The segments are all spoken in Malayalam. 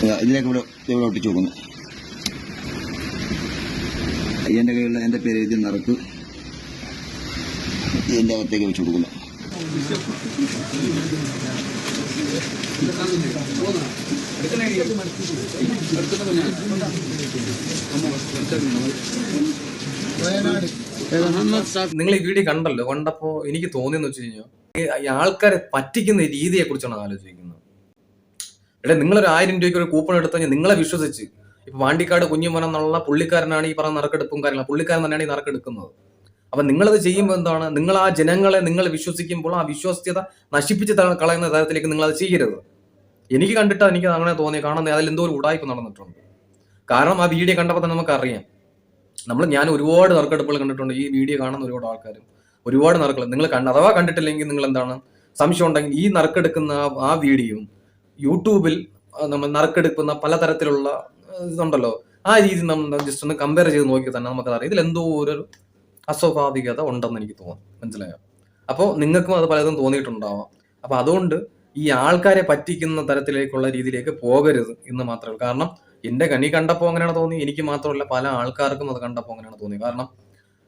ഇതിലേക്ക് ഇവിടെ ഒട്ടിച്ചു നോക്കുന്നു. എൻ്റെ കയ്യിലുള്ള എൻ്റെ പേര് എഴുതി നറുക്ക് ഇതിൻ്റെ അകത്തേക്ക് വെച്ച് കൊടുക്കുന്നു. നിങ്ങൾ ഈ വീഡിയോ കണ്ടപ്പോ എനിക്ക് തോന്നിയെന്ന് വെച്ച് കഴിഞ്ഞാൽ ഈ ആൾക്കാരെ പറ്റിക്കുന്ന രീതിയെ കുറിച്ചാണ് ആലോചിക്കുന്നത്. എടാ, നിങ്ങളൊരു 1000 രൂപയ്ക്ക് ഒരു കൂപ്പൺ എടുത്തു കഴിഞ്ഞാൽ നിങ്ങളെ വിശ്വസിച്ച് ഇപ്പൊ വാണ്ടിക്കാട് കുഞ്ഞുമോൻ എന്നുള്ള പുള്ളിക്കാരനാണ് ഈ പറഞ്ഞ നറുക്കെടുപ്പും കാര്യങ്ങളും, പുള്ളിക്കാരൻ തന്നെയാണ് ഈ നറുക്കെടുക്കുന്നത്. അപ്പൊ നിങ്ങളത് ചെയ്യുമ്പോൾ എന്താണ്, നിങ്ങൾ ആ ജനങ്ങളെ നിങ്ങൾ വിശ്വസിക്കുമ്പോൾ ആ വിശ്വാസ്യത നശിപ്പിച്ച് കളയുന്ന തരത്തിലേക്ക് നിങ്ങൾ അത് ചെയ്യരുത്. എനിക്ക് കണ്ടിട്ട് എനിക്ക് അങ്ങനെ തോന്നി, കാണുന്ന അതിൽ എന്തോ ഒരു ഉടായ്പ നടന്നിട്ടുണ്ട്. കാരണം ആ വീഡിയോ കണ്ടപ്പോൾ തന്നെ നമുക്കറിയാം. ഞാൻ ഒരുപാട് നറുക്കെടുപ്പുകൾ കണ്ടിട്ടുണ്ട്. ഈ വീഡിയോ കാണുന്ന ഒരുപാട് ആൾക്കാരും ഒരുപാട് നറുക്കൾ നിങ്ങൾ അഥവാ കണ്ടിട്ടില്ലെങ്കിൽ നിങ്ങൾ എന്താണ് സംശയം ഉണ്ടെങ്കിൽ ഈ നറുക്കെടുക്കുന്ന ആ വീഡിയോ യൂട്യൂബിൽ നമ്മൾ നറുക്കെടുക്കുന്ന പലതരത്തിലുള്ള ഇതുണ്ടല്ലോ, ആ രീതി നമ്മൾ ജസ്റ്റ് ഒന്ന് കമ്പയർ ചെയ്ത് നോക്കി തന്നെ നമുക്കറിയാം ഇതിൽ എന്തോ ഒരു അസ്വാഭാവികത ഉണ്ടെന്ന് എനിക്ക് തോന്നുന്നു. മനസ്സിലായോ? അപ്പോൾ നിങ്ങൾക്കും അത് പലതും തോന്നിയിട്ടുണ്ടാവാം. അപ്പൊ അതുകൊണ്ട് ഈ ആൾക്കാരെ പറ്റിക്കുന്ന തരത്തിലേക്കുള്ള രീതിയിലേക്ക് പോകരുത് എന്ന് മാത്രമേ. കാരണം എന്റെ കണി കണ്ടപ്പോൾ അങ്ങനെയാണ് തോന്നി, എനിക്ക് മാത്രമല്ല പല ആൾക്കാർക്കും അത് കണ്ടപ്പോൾ അങ്ങനെയാണ് തോന്നി. കാരണം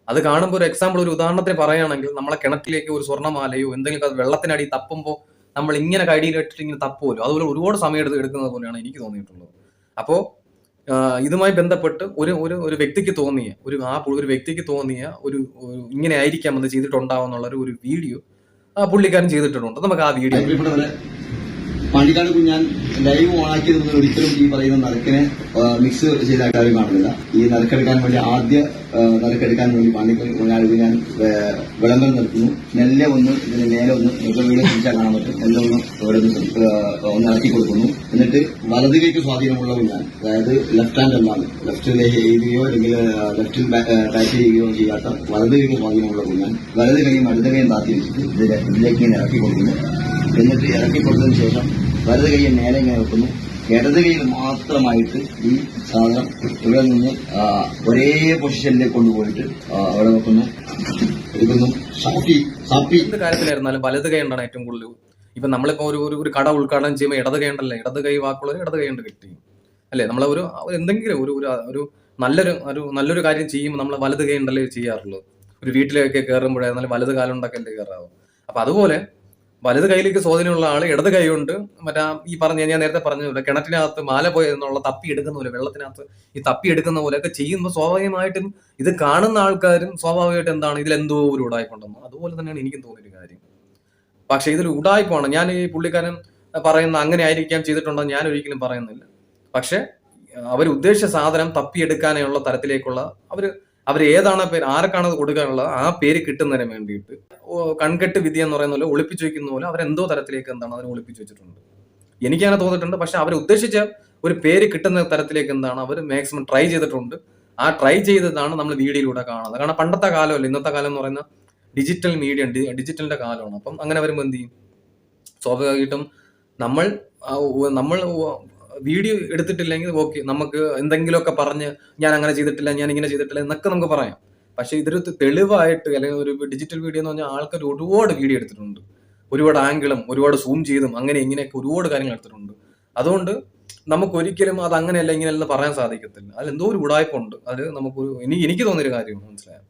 അത് കാണുമ്പോൾ ഒരു എക്സാമ്പിൾ, ഒരു ഉദാഹരണത്തിന് പറയുകയാണെങ്കിൽ, നമ്മളെ കിണറ്റിലേക്ക് ഒരു സ്വർണ്ണമാലയോ എന്തെങ്കിലും അത് വെള്ളത്തിനടി തപ്പുമ്പോൾ നമ്മൾ ഇങ്ങനെ കടിയിലിട്ടിട്ട് ഇങ്ങനെ തപ്പുമല്ലോ, അതുപോലെ ഒരുപാട് സമയം എടുക്കുന്നത് പോലെയാണ് എനിക്ക് തോന്നിയിട്ടുള്ളത്. അപ്പോൾ ഇതുമായി ബന്ധപ്പെട്ട് ഒരു വ്യക്തിക്ക് തോന്നിയ ഒരു വ്യക്തിക്ക് തോന്നിയ ഒരു ഇങ്ങനെ ആയിരിക്കാം അത് ചെയ്തിട്ടുണ്ടാവുന്നുള്ള ഒരു വീഡിയോ ആ പുള്ളിക്കാരൻ ചെയ്തിട്ടുണ്ട്. നമുക്ക് ആ വീഡിയോ പാണ്ടിക്കാട് കുഞ്ഞാൻ ലൈവ് ഓണാക്കിയത് ഒരിക്കലും ഈ പറയുന്ന നറുക്കിനെ മിക്സ് ചെയ്ത കാര്യം കാണുന്നില്ല. ഈ നറുക്കെടുക്കാൻ വേണ്ടി ആദ്യ നറുക്കെടുക്കാൻ വേണ്ടി പാണ്ടിക്കാട് കുഞ്ഞാൻ വിളമ്പൽ നിർത്തുന്നു. നെല്ലെ ഒന്ന് ഇതിന് നേരെ ഒന്ന് വീട് തിരിച്ചാൽ കാണാൻ പറ്റും. നെല്ലെ ഒന്ന് ഇവിടെ ഒന്ന് ഇറക്കി കൊടുക്കുന്നു. എന്നിട്ട് വലത് കൈക്ക് സ്വാധീനമുള്ള കുഞ്ഞാൻ, അതായത് ലെഫ്റ്റ് ഹാൻഡ് എന്നാണ്, ലെഫ്റ്റിൽ എഴുതുകയോ അല്ലെങ്കിൽ ലെഫ്റ്റിൽ ടൈപ്പ് ചെയ്യുകയോ ചെയ്യാത്ത വലത് കൈക്ക് സ്വാധീനമുള്ള കുഞ്ഞാൻ വലത് കൈയും അടുത്ത കൈയും താത്തി വെച്ചിട്ട് ഇതിലേക്ക് ഇങ്ങനെ ഇറക്കി കൊടുക്കുന്നു. എന്നിട്ട് ഇറക്കി കൊടുത്തതിന് ശേഷം വലത് കൈയെ നേരെ ഇങ്ങനെ വെക്കുന്നു. ഇടത് കൈയിൽ മാത്രമായിട്ട് ഈ സാധനം ഇവിടെ നിന്ന് ഒരേ പൊസിഷനിലേക്ക് കൊണ്ടുപോയിട്ട് അവിടെ വെക്കുന്നു, എടുക്കുന്നു. എന്ത് കാര്യത്തിലായിരുന്നാലും വലത് കൈ ഉണ്ടാണ് ഏറ്റവും കൂടുതൽ. ഇപ്പൊ നമ്മളിപ്പോ ഒരു കട ഉദ്ഘാടനം ചെയ്യുമ്പോൾ ഇടത് കൈ ഉണ്ടല്ലേ, ഇടത് കൈ വാക്കുള്ളവർ ഇടത് കൈ കൊണ്ട് കിട്ടി അല്ലെ. നമ്മളെ എന്തെങ്കിലും ഒരു നല്ലൊരു കാര്യം ചെയ്യുമ്പോൾ നമ്മൾ വലത് കൈ ഉണ്ടല്ലേ ചെയ്യാറുള്ളത്. ഒരു വീട്ടിലേക്ക് കയറുമ്പോഴായിരുന്നാലും വലത് കാലം ഉണ്ടാക്കല്ലേ കയറാവും. അപ്പൊ അതുപോലെ വലത് കൈയിലേക്ക് സ്വാധീനമുള്ള ആള് ഇടത് കൈ കൊണ്ട് ഞാൻ നേരത്തെ പറഞ്ഞ കിണറ്റിനകത്ത് മാല പോയി എന്നുള്ള തപ്പി എടുക്കുന്ന പോലെ, വെള്ളത്തിനകത്ത് ഈ തപ്പി എടുക്കുന്ന പോലെയൊക്കെ ചെയ്യുമ്പോൾ സ്വാഭാവികമായിട്ടും ഇത് കാണുന്ന ആൾക്കാരും സ്വാഭാവികമായിട്ട് എന്താണ് ഇതിലെന്തോ ഒരു ഉടായ്പുണ്ടെന്ന്. അതുപോലെ തന്നെയാണ് എനിക്കും തോന്നിയൊരു കാര്യം. പക്ഷെ ഇതിൽ ഉടായ്പാണ്. ഞാൻ ഈ പുള്ളിക്കാരൻ പറയുന്ന അങ്ങനെ ആയിരിക്കാം ചെയ്തിട്ടുണ്ടെന്ന് ഞാൻ ഒരിക്കലും പറയുന്നില്ല. പക്ഷെ അവർ ഉദ്ദേശിച്ച സാധനം തപ്പിയെടുക്കാനുള്ള തരത്തിലേക്കുള്ള അവർ ഏതാണ് പേര്, ആർക്കാണ് അത് കൊടുക്കാനുള്ള ആ പേര് കിട്ടുന്നതിന് വേണ്ടിയിട്ട് കൺകെട്ട് വിധി എന്ന് പറയുന്ന പോലെ ഒളിപ്പിച്ചു വെക്കുന്ന പോലെ അവരെന്തോ തരത്തിലേക്ക് എന്താണ് അതിനെ ഒളിപ്പിച്ചു വെച്ചിട്ടുണ്ട്. എനിക്കങ്ങനെ തോന്നിയിട്ടുണ്ട്. പക്ഷെ അവർ ഉദ്ദേശിച്ച ഒരു പേര് കിട്ടുന്ന തരത്തിലേക്ക് എന്താണ് അവർ മാക്സിമം ട്രൈ ചെയ്തിട്ടുണ്ട്. ആ ട്രൈ ചെയ്തതാണ് നമ്മൾ വീഡിയോയിലൂടെ കാണുന്നത്. കാരണം പണ്ടത്തെ കാലമല്ല, ഇന്നത്തെ കാലം എന്ന് പറയുന്ന ഡിജിറ്റൽ മീഡിയ, ഡിജിറ്റലിന്റെ കാലമാണ്. അപ്പം അങ്ങനെ വരുമ്പോൾ എന്ത് ചെയ്യും, സ്വാഭാവികമായിട്ടും നമ്മൾ വീഡിയോ എടുത്തിട്ടില്ലെങ്കിൽ ഓക്കെ, നമുക്ക് എന്തെങ്കിലുമൊക്കെ പറഞ്ഞ് ഞാൻ അങ്ങനെ ചെയ്തിട്ടില്ല, ഞാൻ ഇങ്ങനെ ചെയ്തിട്ടില്ല എന്നൊക്കെ നമുക്ക് പറയാം. പക്ഷെ ഇതൊരു തെളിവായിട്ട് അല്ലെങ്കിൽ ഒരു ഡിജിറ്റൽ വീഡിയോ എന്ന് പറഞ്ഞാൽ ആൾക്കാർ ഒരുപാട് വീഡിയോ എടുത്തിട്ടുണ്ട്, ഒരുപാട് ആംഗിളും ഒരുപാട് സൂം ചെയ്തും അങ്ങനെ ഇങ്ങനെയൊക്കെ ഒരുപാട് കാര്യങ്ങൾ എടുത്തിട്ടുണ്ട്. അതുകൊണ്ട് നമുക്ക് ഒരിക്കലും അത് അങ്ങനെയല്ല ഇങ്ങനെയല്ല പറയാൻ സാധിക്കത്തില്ല. അതിൽ എന്തോ ഒരു ഉടായ്പുണ്ട്. അത് എനിക്ക് തോന്നിയൊരു കാര്യം, മനസ്സിലായോ?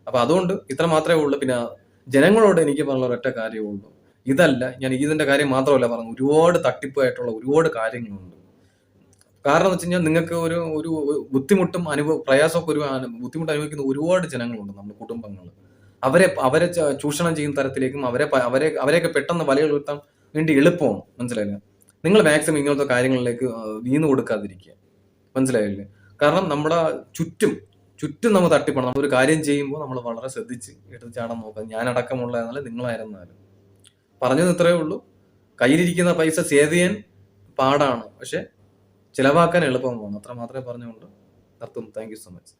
അപ്പൊ അതുകൊണ്ട് ഇത്ര മാത്രമേ ഉള്ളൂ. പിന്നെ ജനങ്ങളോട് എനിക്ക് പറഞ്ഞ ഒരൊറ്റ കാര്യമേ ഉള്ളൂ, ഇതല്ല ഞാൻ ഇതിന്റെ കാര്യം മാത്രമല്ല പറഞ്ഞു, ഒരുപാട് തട്ടിപ്പായിട്ടുള്ള ഒരുപാട് കാര്യങ്ങളുണ്ട്. കാരണം എന്ന് വെച്ച് കഴിഞ്ഞാൽ നിങ്ങൾക്ക് ഒരു ബുദ്ധിമുട്ടും പ്രയാസമൊക്കെ ബുദ്ധിമുട്ട് അനുഭവിക്കുന്ന ഒരുപാട് ജനങ്ങളുണ്ട്, നമ്മുടെ കുടുംബങ്ങൾ. അവരെ ചൂഷണം ചെയ്യുന്ന തരത്തിലേക്കും അവരെയൊക്കെ പെട്ടെന്ന് വലയിൽ വീഴ്ത്താൻ വേണ്ടി എളുപ്പമാണ്. മനസ്സിലായില്ലേ? നിങ്ങൾ മാക്സിമം ഇങ്ങനത്തെ കാര്യങ്ങളിലേക്ക് വീണ് കൊടുക്കാതിരിക്കുക. മനസ്സിലായില്ലേ? കാരണം നമ്മുടെ ചുറ്റും നമ്മൾ തട്ടിപ്പാണ്. നമ്മളൊരു കാര്യം ചെയ്യുമ്പോൾ നമ്മൾ വളരെ ശ്രദ്ധിച്ച് എടുത്ത് ചാടാൻ നോക്കാം. ഞാനടക്കമുള്ളതായാലും നിങ്ങളായിരുന്നാലും. പറഞ്ഞത് ഇത്രയേ ഉള്ളൂ. കയ്യിലിരിക്കുന്ന പൈസ സേവ് ചെയ്യാൻ പാടാണ്, പക്ഷെ ചിലവാക്കാൻ എളുപ്പമാണ്. അത്ര മാത്രമേ പറഞ്ഞുകൊണ്ട് നിർത്തുന്നു. Thank you so much.